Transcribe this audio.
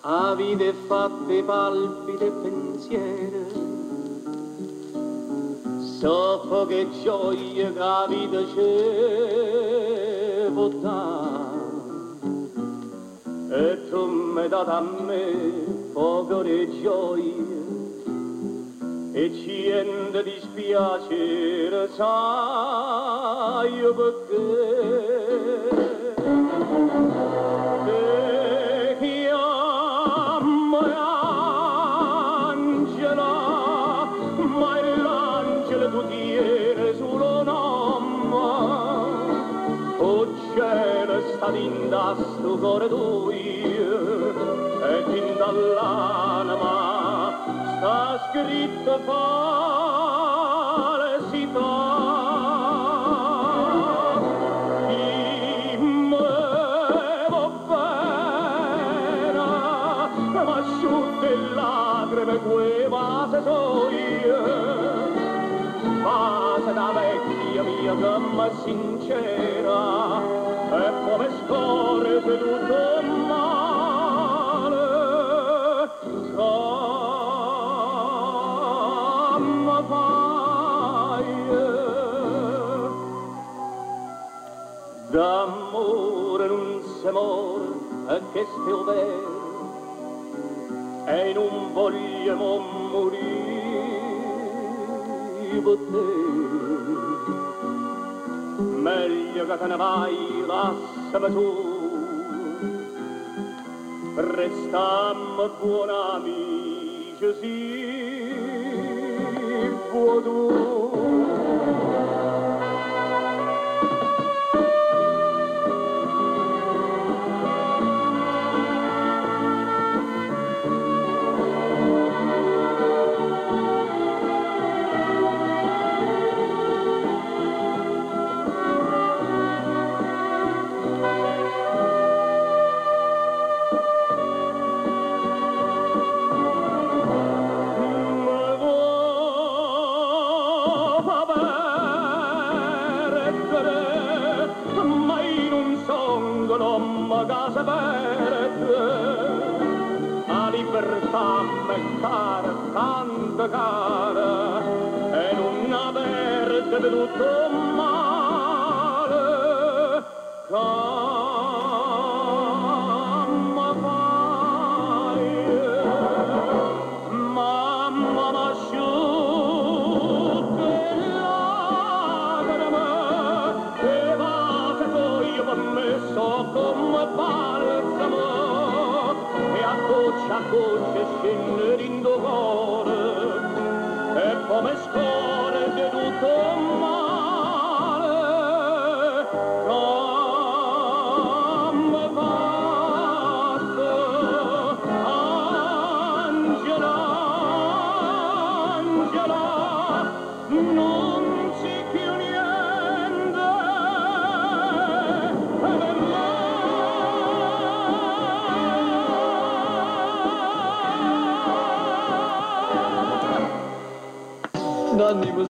avide fatte palpite pensieri, soffoco e gioia che la vita ci può dare. E tu mi hai dato a me poco di gioia e niente dispiacere, sai perché? Te chiamo Angela, ma l'angelo tu tieni solo nome. O cielo sta in sto cuore tuo e in dall'anima sta scritto falsità. Chi me va bene, ma asciutte lacrime quei vase soie. Vase da vecchia mia che m'è sincera e come scorre tutto male. Come fai? D'amore non si muore e che stai vero e non vogliamo morire per te. Meglio che te ne vai, lasciami tu, restammo buoni amici, sì, vuoi tu. Casa verde, la libertà m'è cara, tanto cara, e non averte veduto male, come fai? Mamma m'asciutte lacrime, e vase poi per me so come balsamo, e a goccia scende in cuore, e come scorre di tutto male. Come fatto, Angela, Angela, non si più niente per me. Nanni mi